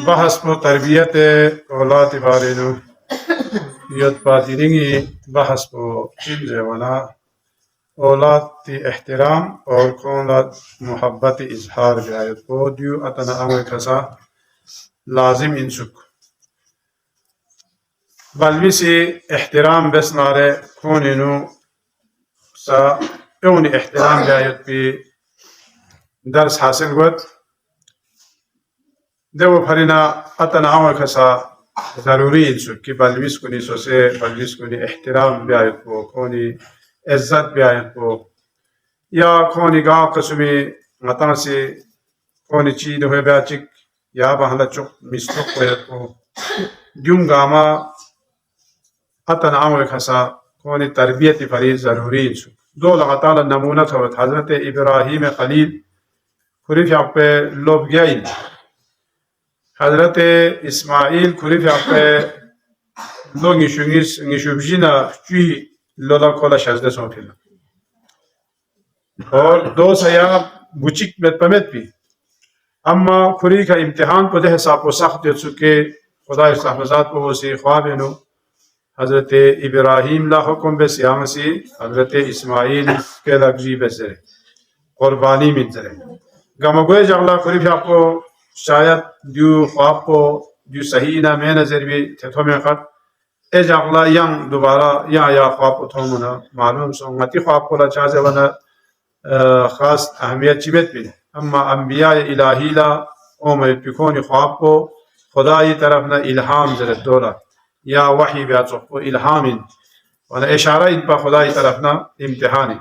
بحث په تربیت اولاد بارینو یاد پادرینگی بحث په چیز ونا اولاد تی احترام اور اولاد محبت اظهار بیایت په دیو اتنا امر کسا لازم انسک بلویسی احترام بس ناره کونینو سا اونی احترام بیایت پی درس حاصل گوت دیو پھرینا اتنا امر کسا ضروری انسک کی بلویس کنی سوسے بلویس کنی احترام بیایت پو کونی عزت بیایت پو یا کونی گاو قسمی مطانسی کونی چید ہوئے بیاچک یا بہلا چک مستق بیایت پو دیوم گاما اتنا امر کسا کونی تربیتی پھری ضروری انسک دو لغتالا نمونہ تھوت حضرت ابراہیم خلیل خریف یاق پہ لوب گیائن حضرت اسماعیل خریف یاق پہ لو نشوبجینا چوی لولا کولا شزده سون فیلم اور دو سیاب بچک بیت پمیت بھی اما خری کا امتحان پہ دہ ساپ و سخت دیت سکے خدا استحفظات پہ وہ سی خوابینو حضرت ابراہیم لا حکم بے سیامسی حضرت اسماعیل کے لگزی بے سرے قربانی من سرے گمگوئے جغلا خریف یاق کو شاید دیو خواب کو دیو صحیح نہ میں نظر بھی تھو میں خط اے جغلا ینگ دوبارہ یا خواب کو تھو منا معلوم سنگتی خواب کو لا چاہتے ونا خاص اہمیت چیبت بھی اما انبیاء الہی لا اومر پکونی خواب کو خدای طرف نہ الہام زرد دولا یا وحی بیاتو کو الہام وانا اشارہ ان پا خدای طرف نہ امتحانی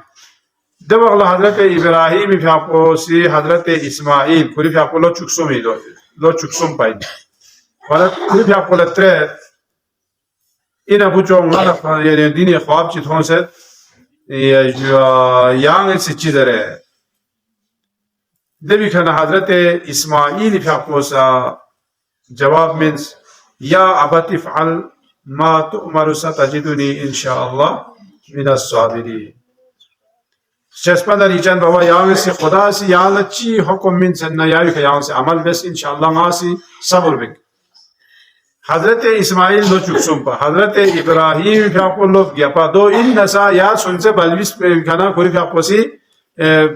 دو اغلا حضرت ابراہیم فی آپ سی حضرت اسماعیل کلی فی آپ لو چکسوم ہی لو چکسوم پائی وانا کلی فی آپ لترے اینا بچو انگانا یعنی دینی خواب چی تھون سے یانگ سے چیز رہے دبی کھانا حضرت اسماعیل فی آپ سا جواب منس یا ابت افعل ما تؤمر ستجدنی انشاءاللہ من الصابرین چسپا ریچان بابا یاوی سے خدا سے یالا چی حکم من سننا یاوی کہ یاوی سے عمل بس انشاءاللہ غاسی صبر بک حضرت اسماعیل لو چکسوم پا حضرت ابراہیم فی آپ لو گیا پا دو ان نسا یا سن سے بلویس کھانا کوری فی آپ سی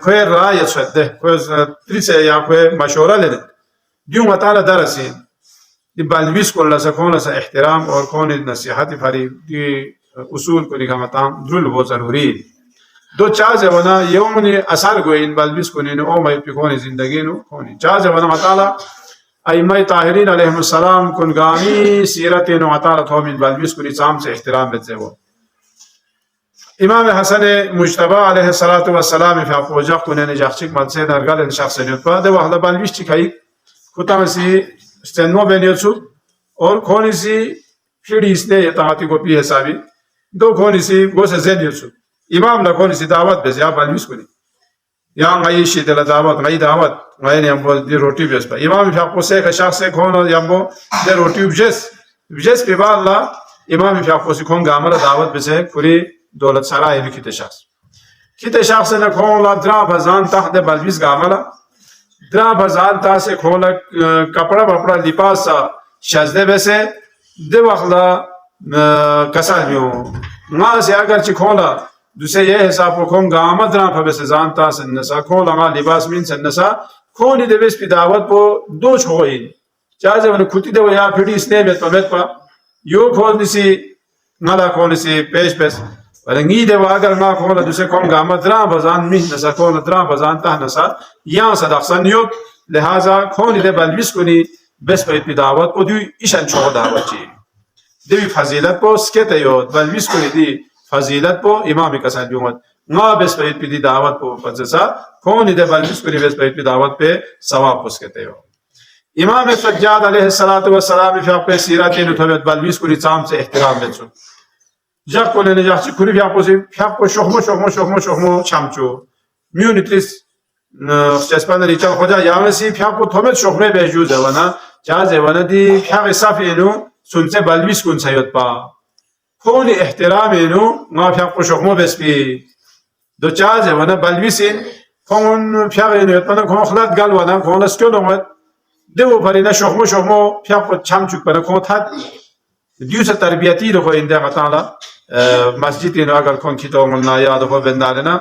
کوئی رائے سوتے کوئی تریسے یا کوئی مشورہ لینے دیو مطالع درسی دی بلویس کو اللہ سے کون سا احترام اور کون نصیحت فری دی اصول کو نکا مطام دل وہ ضروری دو چاز ونا یومنی اثر گوین بلبیس کنین او مای پکونی زندگینو کونی چاز ونا مطالع ائمہ طاہرین علیہم السلام کنگامی سیرتینو مطالع تومین بلبیس کنی چام سے احترام بیتے وہ امام حسن مجتبہ علیہ السلام فی آپ وجہ کنین جاکچک ملسے درگل شخص نیت پا دو احلا بلبیس چکائی کتا سی استنو بینیت سو اور کونی سی پھیڑی اس نے اطاعتی کو پی حسابی دو کونی سی گوسے زینیت سو امام لکونی سی دعوت بیس یا بلویس کنی یا غایی شی دل دعوت غایی دعوت غایی نیمبو دی روٹی بیس پا امام فی حقو سے که شخص کون یمبو دی روٹی بجس پی با اللہ امام فی حقو سی کون گامر دعوت بیسے کری دولت سرائی بھی کتے شخص نکون لا درا بزان تحت بلویس گامر درا بزان تا سے کھولا کپڑا بپڑا لپاس سا شزده بیسے دی وقلا کسال بیو نا سے اگر چی کھولا دوسرے یہ حساب کو کھون گامت رہا پھبے سے زانتا سنسا کھون لگا لباس من سنسا کھونی دے بیس پی دعوت پو دو چھوئی چاہتے ہیں کھوٹی دے وہ یا پھڑی اس نے بیت پا یو کھون دیسی نالا کھون دیسی پیش ولنگی دے وہ اگر ما کھون دوسرے کھون گامت رہا بزان من نسا کھون رہا بزان تا نسا یہاں صدق سنیوک لہذا کھونی دے بلویس کنی بیس پی دعوت پو دیو ایشن چھو دعوت چی دیوی فضیلت پو سکیتا یود بلویس کنی دی فضیلت پو امام کسان بیومد نا بیس پید پی دی دعوت پو فضیسا کونی دے بلویس کنی بیس پید پی دعوت پہ ثواب پس کہتے ہو امام سجاد علیہ السلام فی آپ پہ سیراتین اتھویت بلویس کنی چام سے احترام بیچو جاک کو لینے جاک چی کنی فی آپ کو شخمو چمچو میونی تریس چسپان ریچان خدا یامسی فی آپ کو تھومیت شخمے بیجوز ہے ونا چاز ہے ونا دی فی آپ صافی اینو سنچے بلویس کن سیوت پا کونی احترام اینو ما فی آپ کو شخمو بیس پی دو چاز ہے ونا بلویسین کون فی آپ اینو یتمنا کون خلط گل ونا کون اسکیو نومد دو فرينا شخمو فيا چم چوك بنا كون تات ديوس تربيتي رو إنده غتالا مسجد إنه أگر كون كتاب ملنا يا دو بندارنا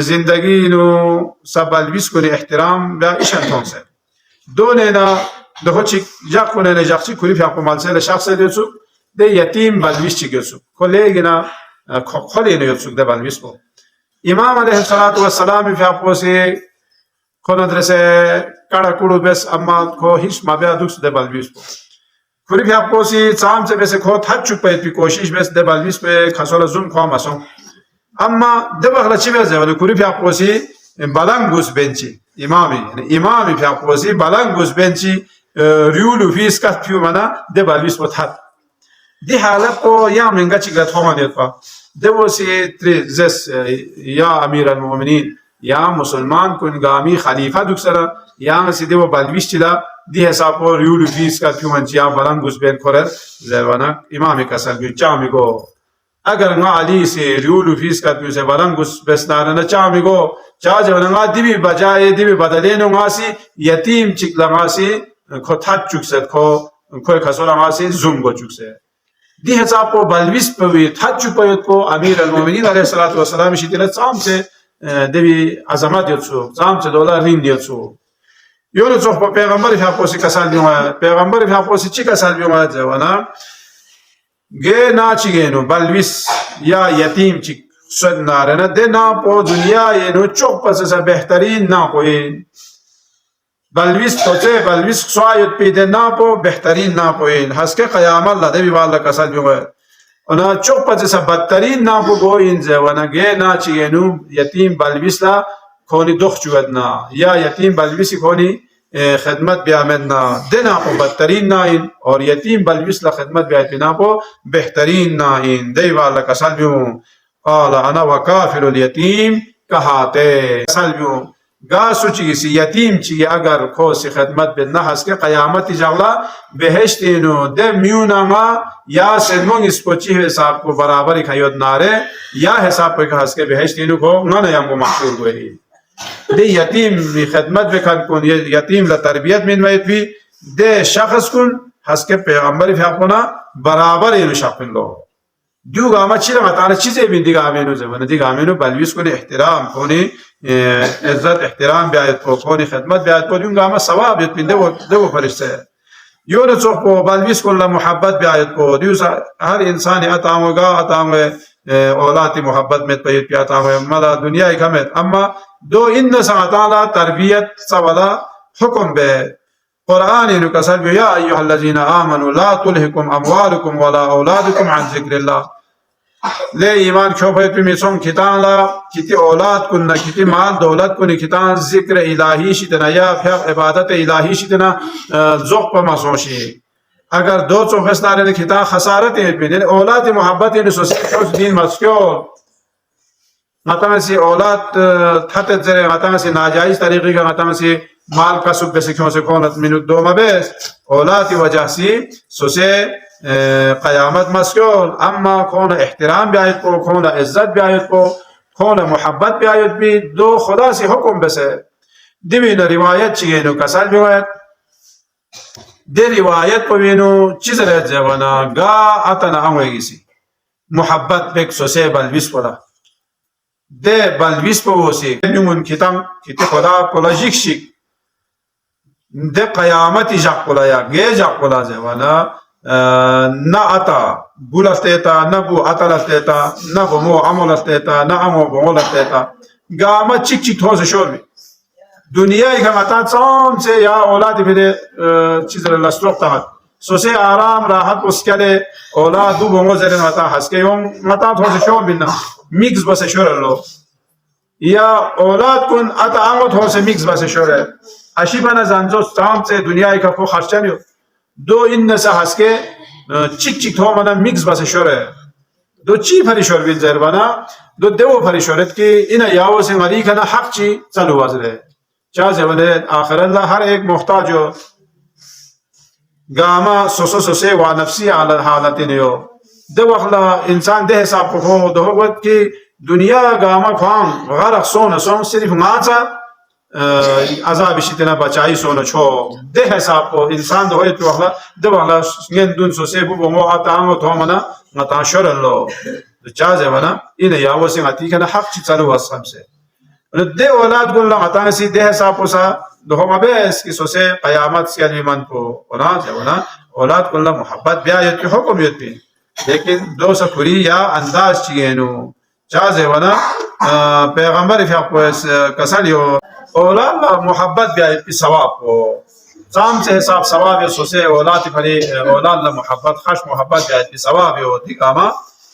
زندگی نو سبال بیس کنی احترام بیا ایشان تونسه دوننا دو چیک جاک کنه نجاکسی کلی فیاق مالسه شخص دیوسو ده یتیم بالویس چی گیوسو کلیگنا کلی نیوسو ده بالویس کو امام علیه الصلاة والسلام فیاق پوسی کندرسه کڑا کڑو بس اما کو هیچ مابیا دوست ده بالویس کو کلی فیاق پوسی چام سے بس کو تھچ چپایت پی کوشش بس ده بالویس په خاصولا زوم کو ماسو اما دبغلا چی بزه ولی کلی فیاق پوسی بالانگوس بنچی امامی فیاق پوسی بالانگوس بنچی ریولو فیس کات پیو منا ده بالویس په تھت دی حالت کو یا منگا چی گت هما دیت پا دوسی تری زس یا امیر المؤمنین یا مسلمان کن گامی خلیفہ دکسرا یا سی دیو بالویس چلا دی حساب کو ریولو فیس کات پیو منچی یا بالانگوس بن کورر زیوانا امامی کسل بیو چامی گو اگر نا علی سے ریولو فیس کا پیو سے بالانگوس بسنانا نا چامی گو چا جوانا نا دیوی بجائے دیوی بدلینو نا سی یتیم چکلا نا سی کو تھت چکسد کوئی خسولا نا سی زوم گو چکسد دی حساب کو بلویس پوی تھت چپایت کو امیر المومنین علیہ السلام شیدینا چام سے دیوی عظمت یتسو چام سے دولا رین یتسو یونو چوخ پا پیغمبر فیاقوسی کسال بیوما پیغمبر فیاقوسی چی کسال بیوما جوانا گے نا چیگینو بلویس یا یتیم چی سد نارنا دے نا پو دنیا اینو چوک پس سا بہترین نا پوین بلویس توچے بلویس سوایت پی دے نا پو بہترین نا پوین حس کے قیام اللہ دے بھی والا کسل بھی ہوئے اونا چوک پس سا بدترین نا پو گوین زے ونا گے نا چیگینو یتیم بلویس لا کونی دخ چودنا یا یتیم بلویسی کونی خدمت بیامدنا دینا پو بدترین نائن اور یتیم بلویس لا خدمت بیامدنا پو بہترین نائن دی والا کسل بیوں قال انا وکافل الیتیم کہاتے کسل بیوں گا سوچی سی یتیم چی اگر کو سی خدمت بیدنا حس کے قیامت جغلا بہشتینو دے میونا ما یا سلمون اس کو چی حساب کو برابر خیود نارے یا حساب کو حس کے بہشتینو کو نانا یم کو محشور گوئی دے یتیم خدمت بکن کن یتیم لتربیت من وید بھی دے شخص کن حس کے پیغمبر فیاقونا برابر اینو شخصن لو دیو گاما چی لما تانا چیزیں بھی دیگا آمینو زبانا دیگا آمینو بلویس کونی احترام کونی عزت احترام بیایت کو کونی خدمت بیایت کو دیو گاما ثواب بیت پین دو فرشتے یونو چوک کو بلویس کن لمحبت بیایت کو دیو ہر انسانی اتاوے گا اتاوے اولاتی محبت میں پیت پی اتاوے ملا دنیا ہی کمیت اما دو ان ساتالا تربیت سوالا حکم بے قرآن انو کسل بیو یا ایوہ الذین آمنوا لا تلہکم اموالکم ولا اولادکم عن ذکر اللہ لے ایمان کھوپیت پی میسون کتان لا کتی اولاد کننا کتی مال دولت کنی کتان ذکر الہی شتنا یا پھر عبادت الہی شتنا زوق پا مسوشی اگر دو چوخس نارے کتان خسارت ہے اولاد محبت ہے سوس دین مسکیول غطا سے اولاد تھتت زرے غطا سے ناجائز طریقے کا غطا سے مال کا سب سے کیوں سے کونت منت دو مبیس اولاد وجہ سے سوسے قیامت مسکول اما کون احترام بیایت کو کون عزت بیایت کو کون محبت بیایت بھی دو خدا سے حکم بسے دیوین روایت چیئنو کسال بیایت دی روایت پوینو چیز رہت جوانا گا اتنا امویگی سی محبت بیک سوسے بلویس پولا دے بلویس پوسی نیمون کتام کتی خدا پولا جیک شک دے قیامتی جاک پولا یا گے جاک پولا جوانا نا اتا بو لفتیتا نا بو اتا لفتیتا نا بو مو عمو لفتیتا نا عمو بو مو لفتیتا گاما چک چک تھوز شور بھی دنیا ایک متا چون سے یا اولاد پھر چیز لستروق تحت سو سے آرام راحت اس کے لئے اولاد دو بو مو زرین متا حس کے یوم متا تھوز شور بھی نا میکس بس شور اللہ یا اولاد کن اتا عمو تھوز میکس بس شور ہے اشی بنا زنزو سام سے دنیا ایک کو خرچانی ہو دو ان سے ہس کے چک چک تھو منا مکس بس شور ہے دو چی پھری شور بین زیر بنا دو دیو پھری شورت کی انہ یاو سے غلی کنا حق چی چلو وزر ہے چاہ زیولے آخر اللہ ہر ایک محتاج ہو قاما سوسو سوسي ونفسي على الحالتين يو ده وخلا انسان ده حساب کو ده وقت کی دنیا قاما خوان غرق سونا سون صرف ماتا عذاب شتنا بچائی سونا چھو ده حساب کو انسان ده وقت وخلا ده وخلا ين دون سوسي بو مو اتانو تو منا متا شرلو چازه ونا این یا وسی غتی کنا حق چلو واسم سے ده اولاد گل متا سی ده حساب کو سا دوما بس کی سوسے قیامت سے ایمان کو اولاد ونا اولاد کلا محبت بیا یت حکم یت لیکن دو سکوری یا انداز چیگینو چازه ونا پیغمبر فی اقویس کسالیو اولاد محبت بیا یت ثواب کو سام سے حساب ثواب سوسے اولاد پری اولاد محبت خش محبت بیا یت ثواب یو دیکاما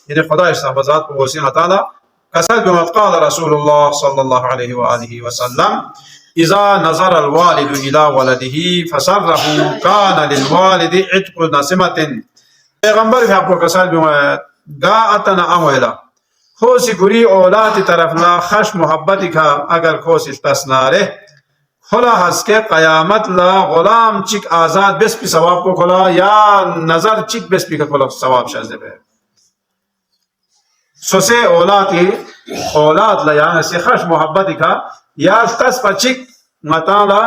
یعنی خدا استحفاظات کو وسیع تعالی کسل بما قال رسول الله صلى الله عليه وآله وسلم إذا نظر الوالد إلى ولده فسره كان للوالد عتق نسمة پیغمبر فی آپ کو کسل بما گاعتنا اولا خوصی گری اولاد طرفنا خش محبتی کا اگر خوصی تسناره خلا حس کے قیامت لا غلام چک آزاد بس پی ثواب کو کھلا یا نظر چک بس پی کا کھلا ثواب شازده بے سوسے اولاد لا یعنی سے خش محبتی کا یا تس پا چک مطالا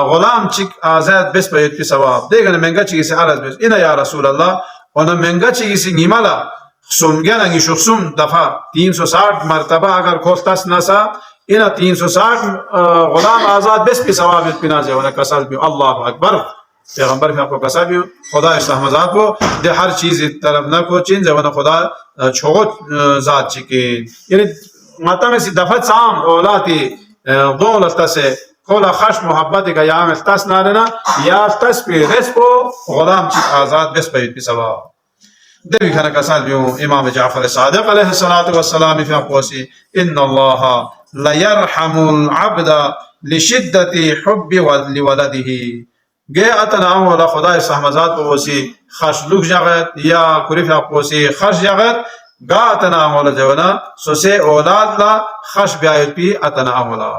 غلام چک آزاد بس پا یت پی ثواب دیگن منگا چکی سے عرض بس اینا یا رسول اللہ اونا منگا چکی سے نیمالا سمگن انگی شخصم دفعہ 360 مرتبہ اگر کھولتاس نسا اینا 360 غلام آزاد بس پی ثواب یت پی نازے اونا کسال بھی اللہ اکبر پیغمبر فی آپ کو کسا بھی خدا استحمزات کو دے ہر چیز طرف نہ کو چین زبان خدا چھوٹ ذات چکین یعنی ماتا میں سی دفعہ سام اولاتی دولت سے کھولا خش محبت کا یا اختص نارنا یا اختص پی رس کو غلام چک آزاد بس پی ثواب دے بھی کھانا کسال بھی امام جعفر صادق علیہ الصلوۃ والسلام فی اقواسی ان اللہ لیرحم العبد لشدت حب لولده گئے اتنا اولا خدا سحمزات کو وسی خش لوگ جغت یا کریف اقواسی خش جغت گا اتنا اولا جونا سوسے اولاد لا خش بیایت پی اتنا اولا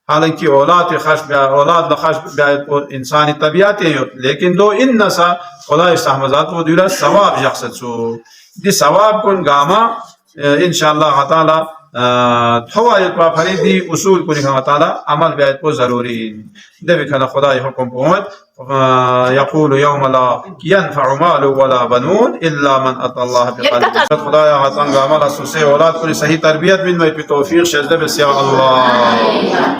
حالانکہ اولاد خش بیا اولاد لا خش بیایت کو انسانی طبیعت ہے لیکن دو ان نسا خدا استحمزات کو دیلا ثواب یقصد سو دی ثواب کن گاما انشاءاللہ تعالی حوایت و فریدی اصول کو لکھا تعالی عمل بیایت کو ضروری دے بکھنا خدای حکم پومت یقول یوم لا ينفع مال ولا بنون الا من اتى الله بقلب خدای عطا عمل اسوسے اولاد کو صحیح تربیت من میں توفیق شذب یا اللہ